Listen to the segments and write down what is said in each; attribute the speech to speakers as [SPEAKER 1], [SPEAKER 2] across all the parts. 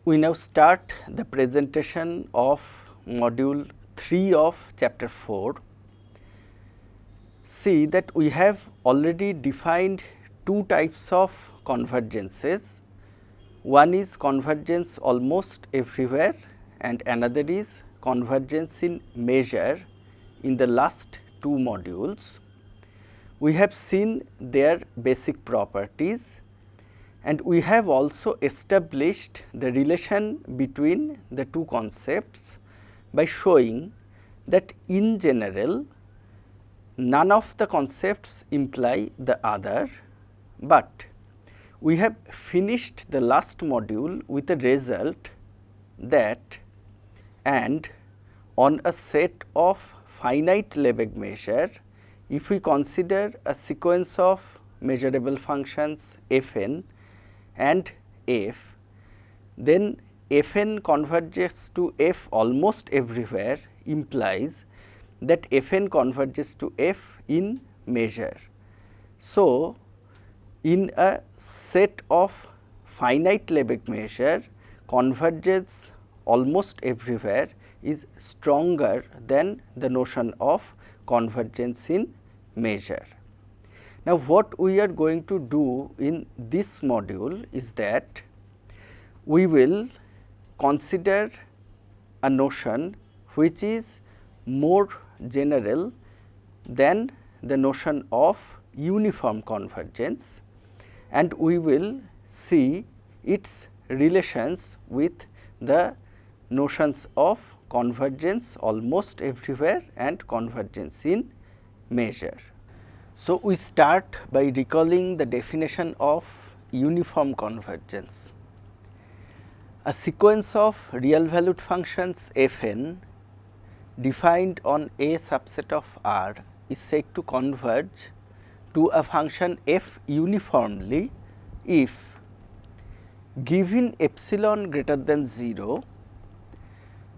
[SPEAKER 1] We now start the presentation of module 3 of chapter 4. See that we have already defined two types of convergences. One is convergence almost everywhere and another is convergence in measure in the last two modules. We have seen their basic properties and we have also established the relation between the two concepts by showing that in general none of the concepts imply the other, but we have finished the last module with a result that and on a set of finite Lebesgue measure, if we consider a sequence of measurable functions f n and f, then f n converges to f almost everywhere implies that f n converges to f in measure. So, in a set of finite Lebesgue measure, convergence almost everywhere is stronger than the notion of convergence in measure. Now, what we are going to do in this module is that we will consider a notion which is more general than the notion of uniform convergence, and we will see its relations with the notions of convergence almost everywhere and convergence in measure. So, we start by recalling the definition of uniform convergence. A sequence of real valued functions f n defined on a subset of R is said to converge to a function f uniformly if given epsilon greater than 0,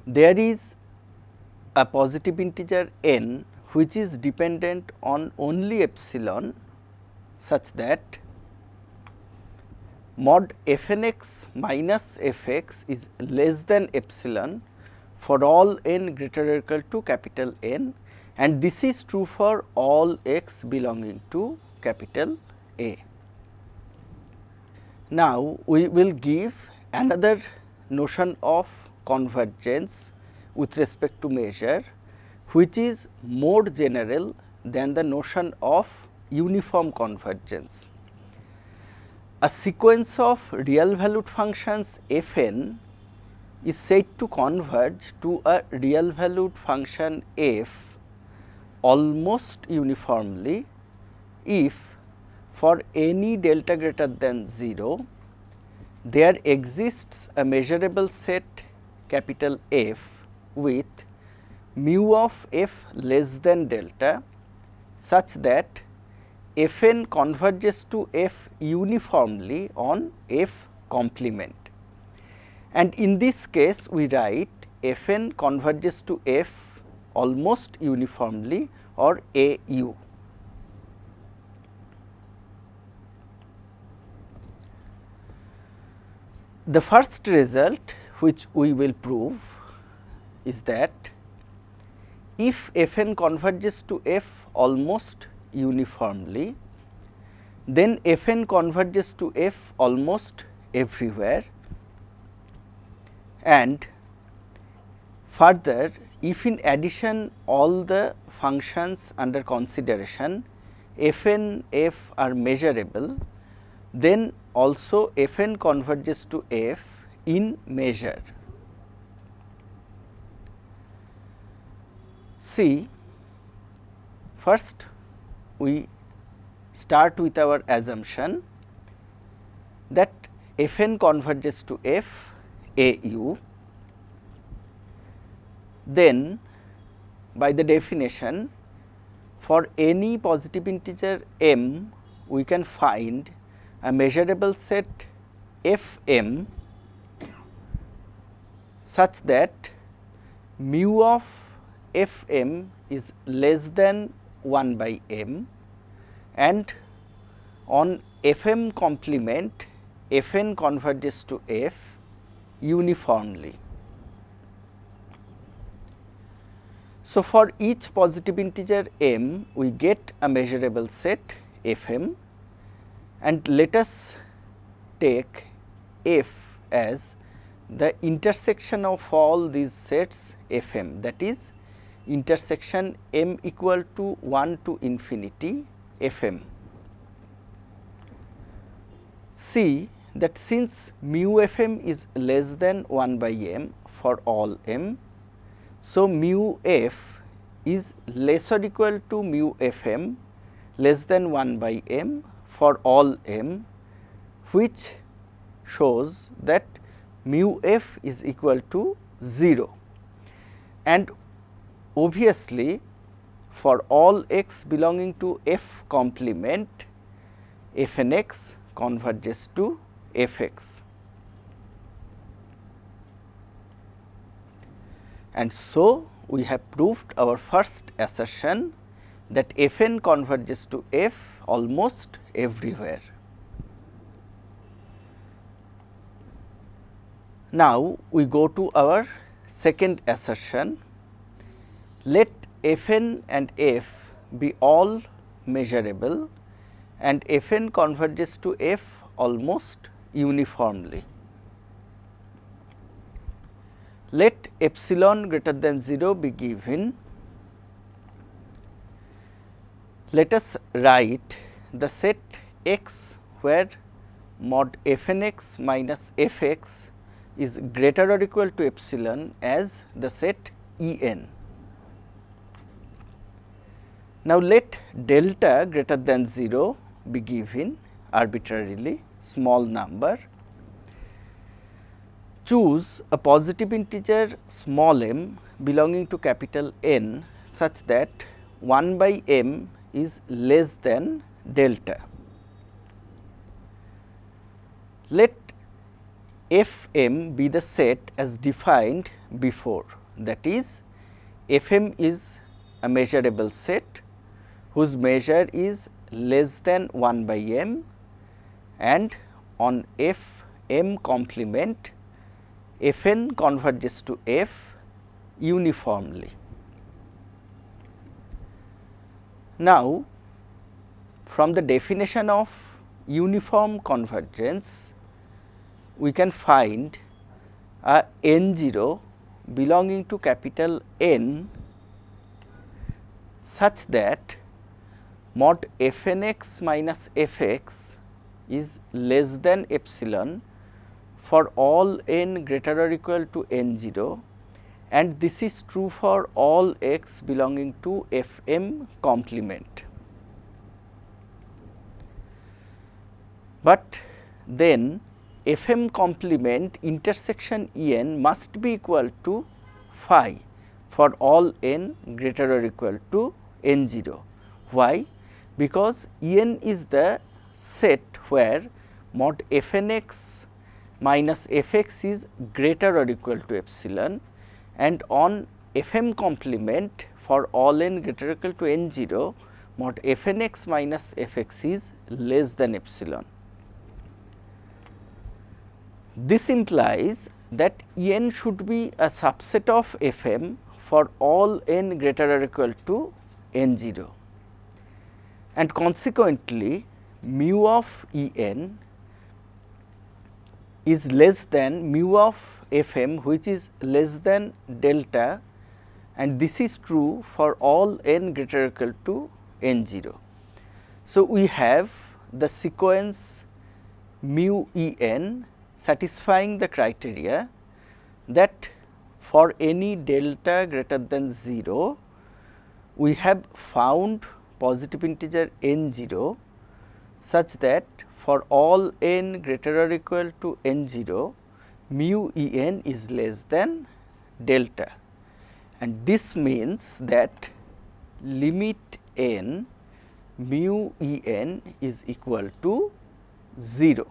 [SPEAKER 1] there is a positive integer n which is dependent on only epsilon such that mod f n x minus f x is less than epsilon for all n greater or equal to capital N, and this is true for all x belonging to capital A. Now, we will give another notion of convergence with respect to measure, which is more general than the notion of uniform convergence. A sequence of real valued functions f n is said to converge to a real valued function f almost uniformly if for any delta greater than 0, there exists a measurable set capital F with mu of f less than delta such that f n converges to f uniformly on f complement. And in this case, we write f n converges to f almost uniformly or A u. The first result which we will prove is that if f n converges to f almost uniformly, then f n converges to f almost everywhere, and further if in addition all the functions under consideration f n f are measurable, then also f n converges to f in measure. See, first we start with our assumption that f n converges to f A u. Then by the definition, for any positive integer m, we can find a measurable set f m such that mu of f m is less than 1 by m, and on f m complement f n converges to f uniformly. So, for each positive integer m, we get a measurable set f m, and let us take f as the intersection of all these sets f m, that is intersection m equal to 1 to infinity f m. See that since mu f m is less than 1 by m for all m, so mu f is less or equal to mu f m less than 1 by m for all m, which shows that mu f is equal to 0, and obviously for all x belonging to f complement, f n x converges to f x. And so, we have proved our first assertion that f n converges to f almost everywhere. Now, we go to our second assertion. Let f n and f be all measurable and f n converges to f almost uniformly. Let epsilon greater than 0 be given. Let us write the set x where mod f n x minus f x is greater or equal to epsilon as the set E n. Now, let delta greater than 0 be given arbitrarily small number. Choose a positive integer small m belonging to capital N such that 1 by m is less than delta. Let f m be the set as defined before, that is f m is a measurable set whose measure is less than 1 by m, and on f m complement f n converges to f uniformly. Now, from the definition of uniform convergence, we can find a n 0 belonging to capital N such that mod f n x minus f x is less than epsilon for all n greater or equal to n 0, and this is true for all x belonging to f m complement. But then f m complement intersection E n must be equal to phi for all n greater or equal to n 0. Why? Because E n is the set where mod f n x minus f x is greater or equal to epsilon, and on f m complement for all n greater or equal to n 0, mod f n x minus f x is less than epsilon. This implies that E n should be a subset of f m for all n greater or equal to n 0, and consequently mu of E n is less than mu of f m, which is less than delta, and this is true for all n greater or equal to n 0. So, we have the sequence mu E n satisfying the criteria that for any delta greater than 0, we have found positive integer n 0 such that for all n greater or equal to n 0, mu E n is less than delta, and this means that limit n mu E n is equal to 0,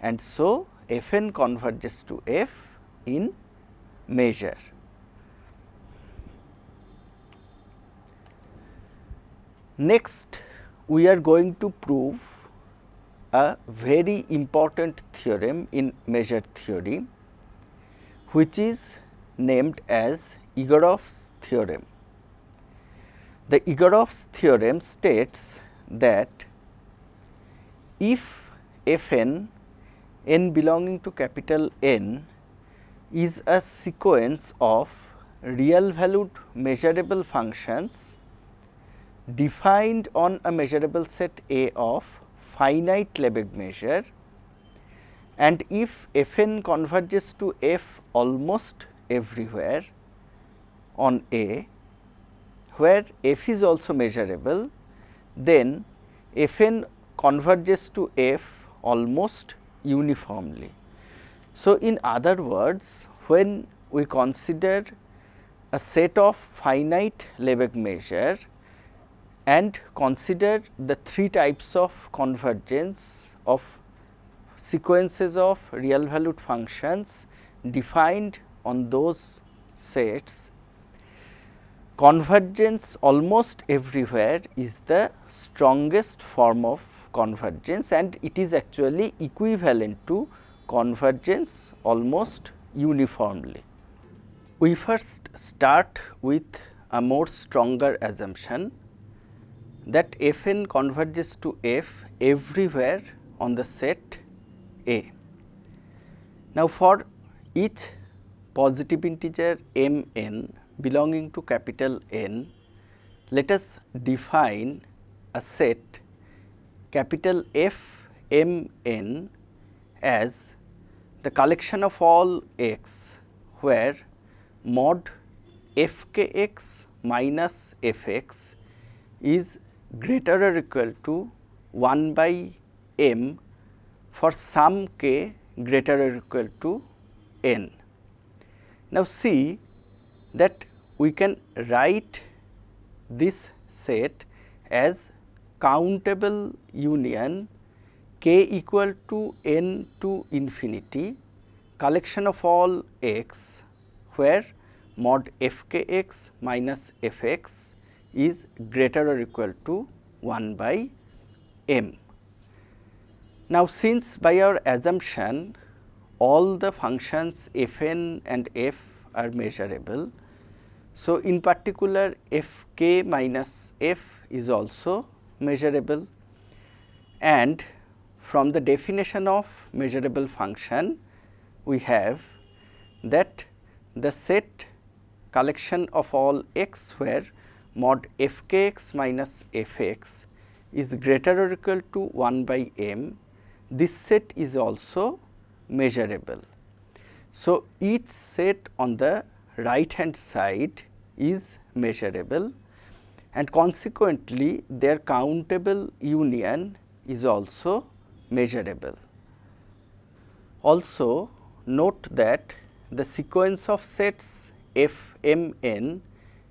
[SPEAKER 1] and so f n converges to f in measure. Next, we are going to prove a very important theorem in measure theory, which is named as Egorov's theorem. The Egorov's theorem states that if Fn, n belonging to capital N, is a sequence of real valued measurable functions defined on a measurable set A of finite Lebesgue measure, and if Fn converges to F almost everywhere on A, where F is also measurable, then Fn converges to F almost uniformly. So, in other words, when we consider a set of finite Lebesgue measure and consider the three types of convergence of sequences of real valued functions defined on those sets, convergence almost everywhere is the strongest form of convergence, and it is actually equivalent to convergence almost uniformly. We first start with a more stronger assumption that Fn converges to F everywhere on the set A. Now, for each positive integer m n belonging to capital N, let us define a set capital F m n as the collection of all x where mod f k x minus f x is greater or equal to 1 by m for some k greater or equal to n. Now, see that we can write this set as countable union k equal to n to infinity collection of all x where mod f k x minus f x is greater or equal to 1 by m. Now, since by our assumption all the functions f n and f are measurable, so in particular f k minus f is also measurable, and from the definition of measurable function we have that the set collection of all x where mod f k x minus f x is greater or equal to 1 by m, this set is also measurable. So, each set on the right hand side is measurable, and consequently their countable union is also measurable. Also note that the sequence of sets f m n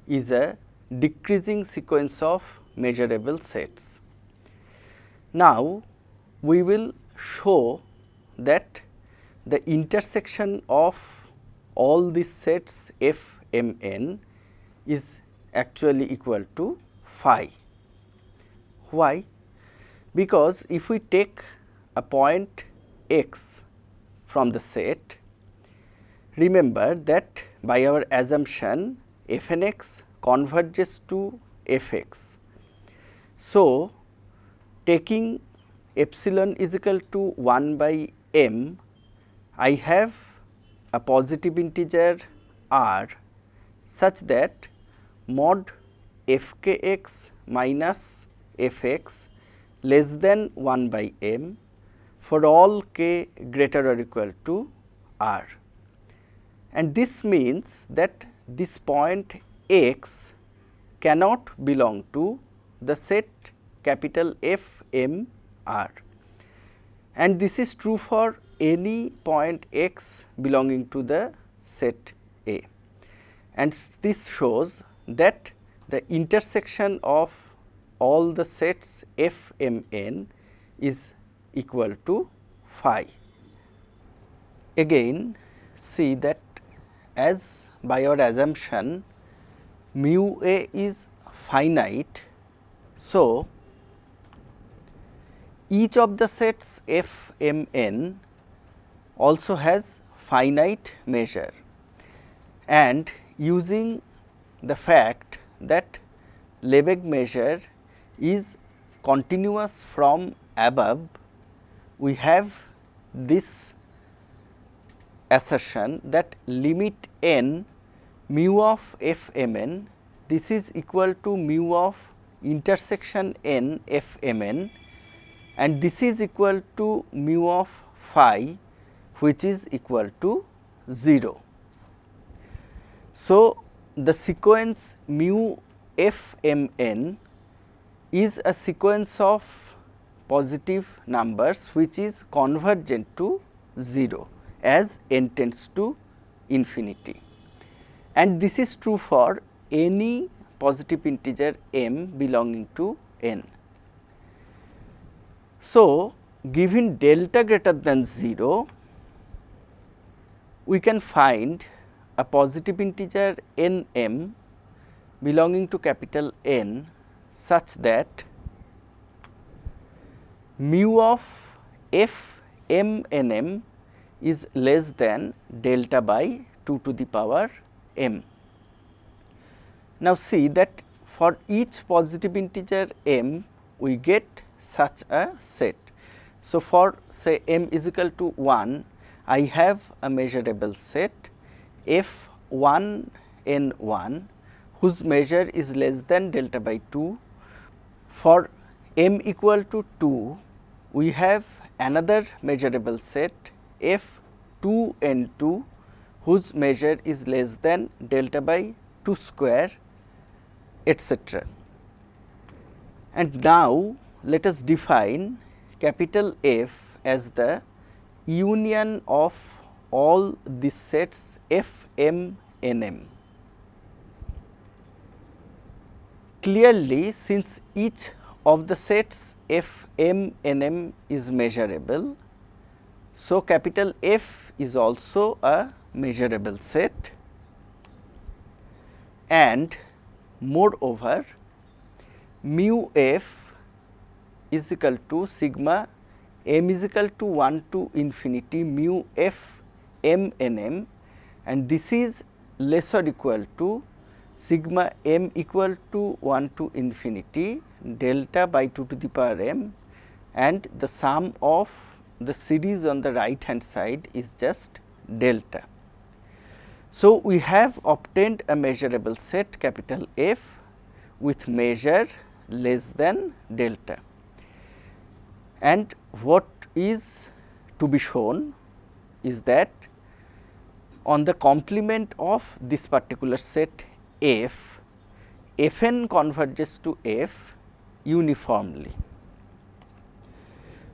[SPEAKER 1] is a decreasing sequence of measurable sets. Now, we will show that the intersection of all these sets f m n is actually equal to phi. Why? Because if we take a point x from the set, remember that by our assumption f n x converges to f x. So, taking epsilon is equal to 1 by m, I have a positive integer r such that mod f k x minus f x less than 1 by m for all k greater or equal to r. And this means that this point x cannot belong to the set capital F m r, and this is true for any point x belonging to the set A, and this shows that the intersection of all the sets f m n is equal to phi. Again, see that as by our assumption mu A is finite, so each of the sets f m n also has finite measure. and using the fact that Lebesgue measure is continuous from above, we have this assertion that limit n mu of f m n, this is equal to mu of intersection n f m n, and this is equal to mu of phi, which is equal to 0. So, the sequence mu f m n is a sequence of positive numbers which is convergent to 0 as n tends to infinity, and this is true for any positive integer m belonging to n. So, given delta greater than 0, we can find a positive integer n m belonging to capital N such that mu of f m n m is less than delta by 2 to the power m. Now, see that for each positive integer m, we get such a set. So, for say m is equal to 1, I have a measurable set f 1 n 1 whose measure is less than delta by 2. For m equal to 2, we have another measurable set f 2 n 2 whose measure is less than delta by 2 square, etc. And now, let us define capital F as the union of all these sets f m n m. Clearly, since each of the sets f m n m is measurable, so capital F is also a measurable set, and moreover mu f is equal to sigma m is equal to 1 to infinity mu f m n m, and this is less or equal to sigma m equal to 1 to infinity delta by 2 to the power m, and the sum of the series on the right hand side is just delta. So, we have obtained a measurable set capital F with measure less than delta, and what is to be shown is that on the complement of this particular set F, f n converges to F uniformly.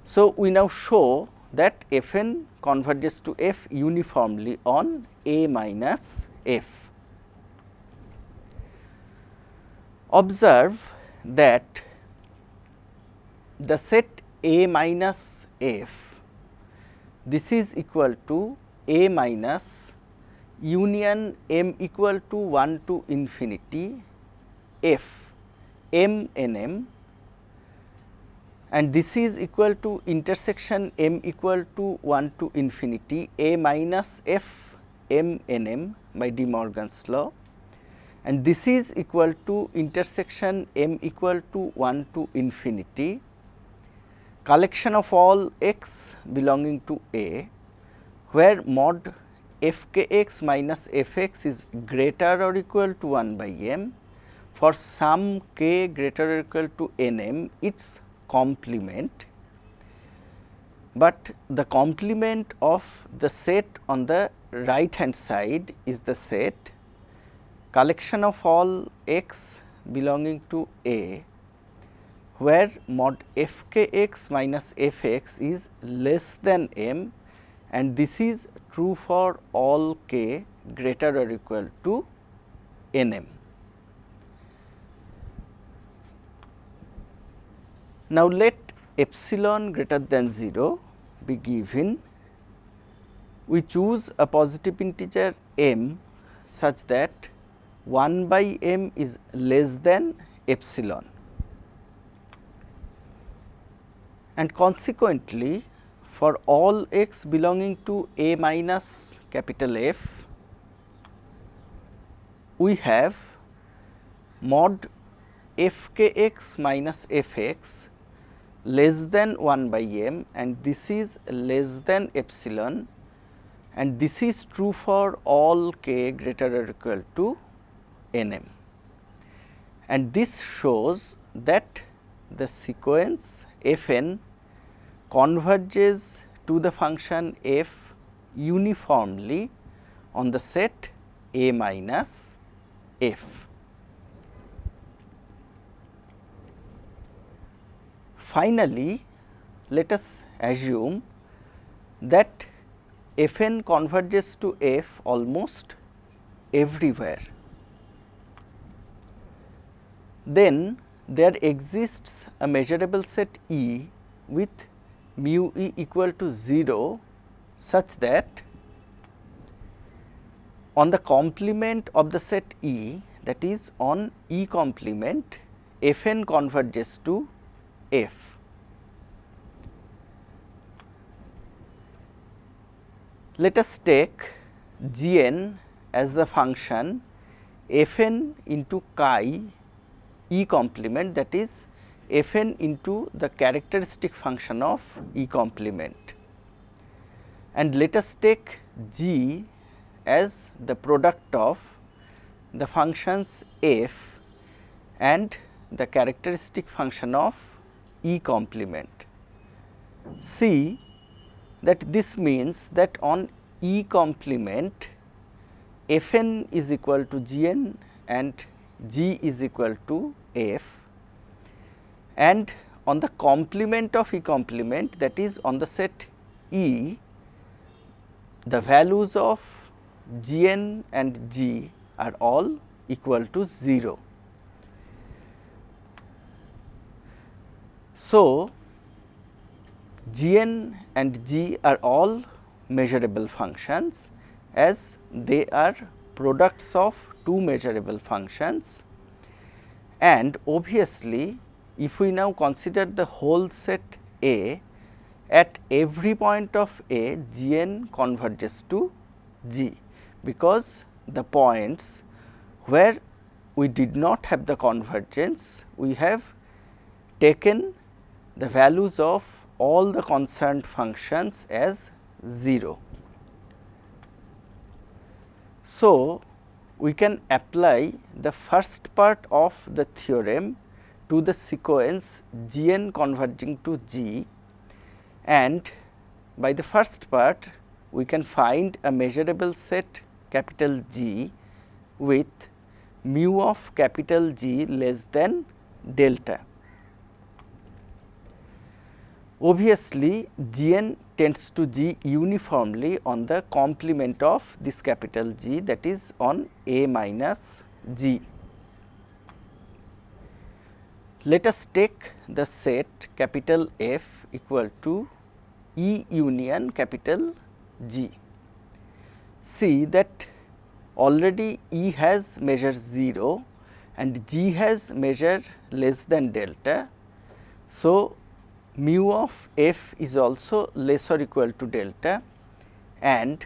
[SPEAKER 1] So, we now show that f n converges to F uniformly on A minus F. Observe that the set A minus F, this is equal to A minus union m equal to 1 to infinity F m n m, and this is equal to intersection m equal to 1 to infinity A minus F m n m by De Morgan's law, and this is equal to intersection m equal to 1 to infinity collection of all x belonging to A, where mod f k x minus f x is greater or equal to 1 by m for some k greater or equal to n m, its complement, but the complement of the set on the right hand side is the set collection of all x belonging to A, where mod f k x minus f x is less than m, and this is true for all k greater or equal to n m. Now, let epsilon greater than 0 be given. We choose a positive integer m such that 1 by m is less than epsilon, and consequently, for all x belonging to A minus capital F, we have mod fkx minus fx less than 1 by m, and this is less than epsilon, and this is true for all k greater or equal to nm. And this shows that the sequence fn converges to the function f uniformly on the set A minus f. Finally, let us assume that fn converges to f almost everywhere. Then there exists a measurable set E with mu E equal to 0 such that on the complement of the set E, that is on E complement, fn converges to f. Let us take Gn as the function fn into chi E complement, that is fn into the characteristic function of E complement, and let us take G as the product of the functions f and the characteristic function of E complement. See that this means that on E complement fn is equal to Gn and G is equal to f, and on the complement of E complement, that is on the set E, the values of Gn and G are all equal to 0. So, Gn and G are all measurable functions, as they are products of two measurable functions, and obviously, if we now consider the whole set A, at every point of A, Gn converges to G, because the points where we did not have the convergence, we have taken the values of all the concerned functions as 0. So, we can apply the first part of the theorem to the sequence Gn converging to G, and by the first part we can find a measurable set capital G with mu of capital G less than delta. Obviously, Gn tends to G uniformly on the complement of this capital G, that is on A minus G. Let us take the set capital F equal to E union capital G. See that already E has measure 0 and G has measure less than delta. So, mu of f is also less or equal to delta, and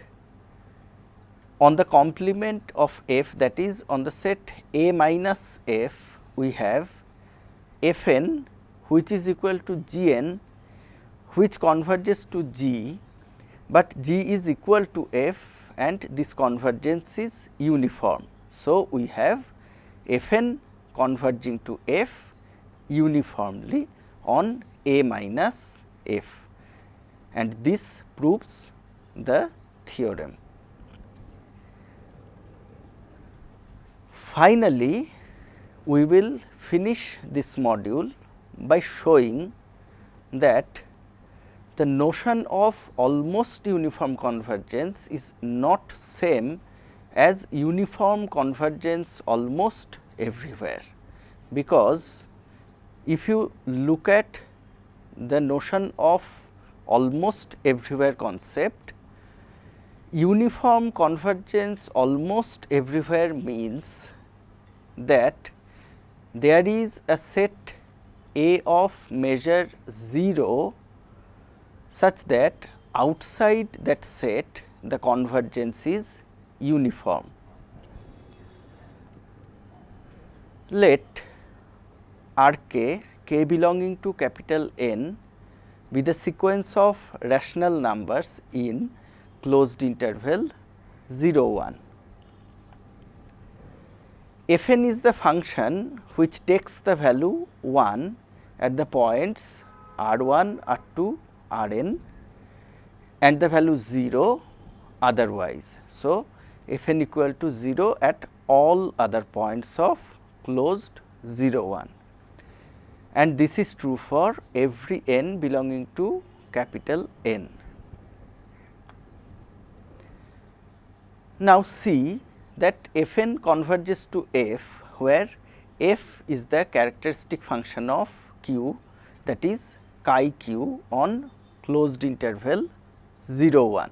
[SPEAKER 1] on the complement of f, that is on the set A minus f, we have fn which is equal to Gn which converges to G, but G is equal to f and this convergence is uniform. So, we have fn converging to f uniformly on A minus f, and this proves the theorem. Finally, we will finish this module by showing that the notion of almost uniform convergence is not same as uniform convergence almost everywhere, because if you look at the notion of almost everywhere concept, uniform convergence almost everywhere means that there is a set A of measure 0 such that outside that set the convergence is uniform. Let R k, k belonging to capital N, be the sequence of rational numbers in closed interval 0 1. F n is the function which takes the value 1 at the points r 1, r 2, r n and the value 0 otherwise. So, f n equal to 0 at all other points of closed 0 1, and this is true for every n belonging to capital N. Now, see that f n converges to f, where f is the characteristic function of q, that is chi q on closed interval 0 1.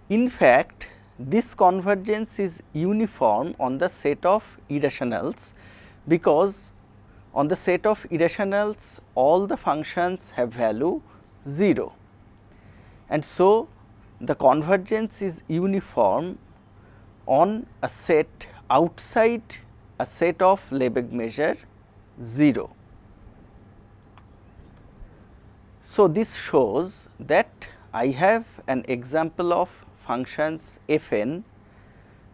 [SPEAKER 1] In fact, this convergence is uniform on the set of irrationals, because on the set of irrationals all the functions have value 0, and so the convergence is uniform on a set outside a set of Lebesgue measure 0. So, this shows that I have an example of functions f n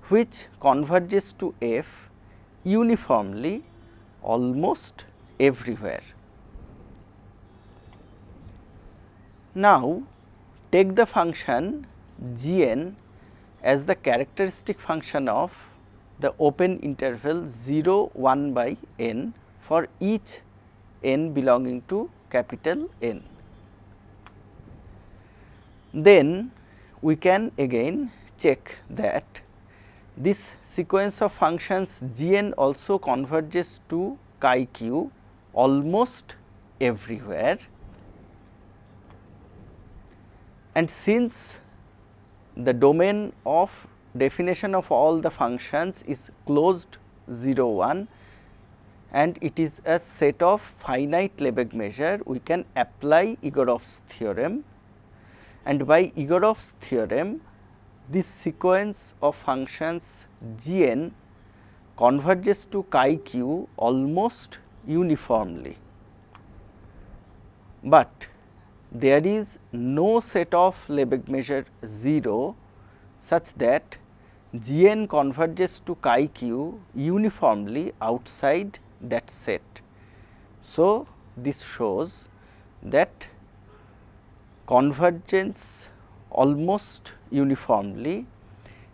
[SPEAKER 1] which converges to f uniformly almost everywhere. Now, take the function g n as the characteristic function of the open interval 0 1 by n for each n belonging to capital N. Then we can again check that this sequence of functions g n also converges to chi q almost everywhere, and since the domain of definition of all the functions is closed 0 1 and it is a set of finite Lebesgue measure, we can apply Egorov's theorem, and by Egorov's theorem this sequence of functions g n converges to chi q almost uniformly, but there is no set of Lebesgue measure 0 such that g n converges to chi q uniformly outside that set. So, this shows that convergence almost uniformly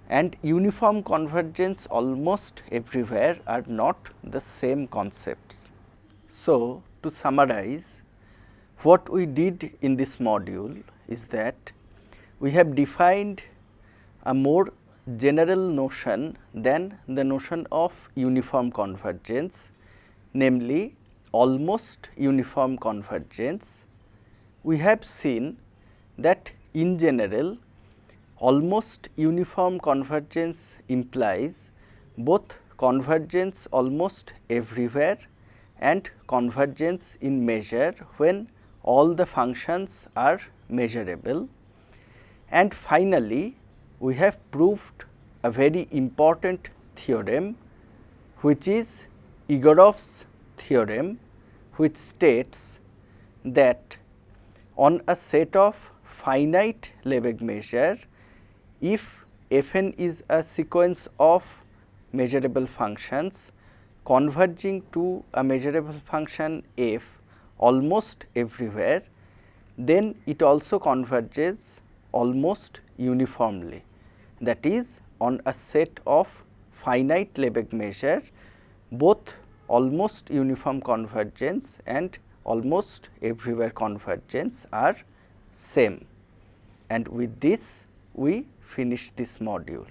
[SPEAKER 1] and uniform convergence almost everywhere are not the same concepts. So, to summarize, what we did in this module is that we have defined a more general notion than the notion of uniform convergence, namely almost uniform convergence. We have seen that in general almost uniform convergence implies both convergence almost everywhere and convergence in measure when all the functions are measurable. And finally, we have proved a very important theorem, which is Egorov's theorem, which states that on a set of finite Lebesgue measure, if f n is a sequence of measurable functions converging to a measurable function f almost everywhere, then it also converges almost uniformly, that is on a set of finite Lebesgue measure both almost uniform convergence and almost everywhere convergence are same. And with this we finish this module.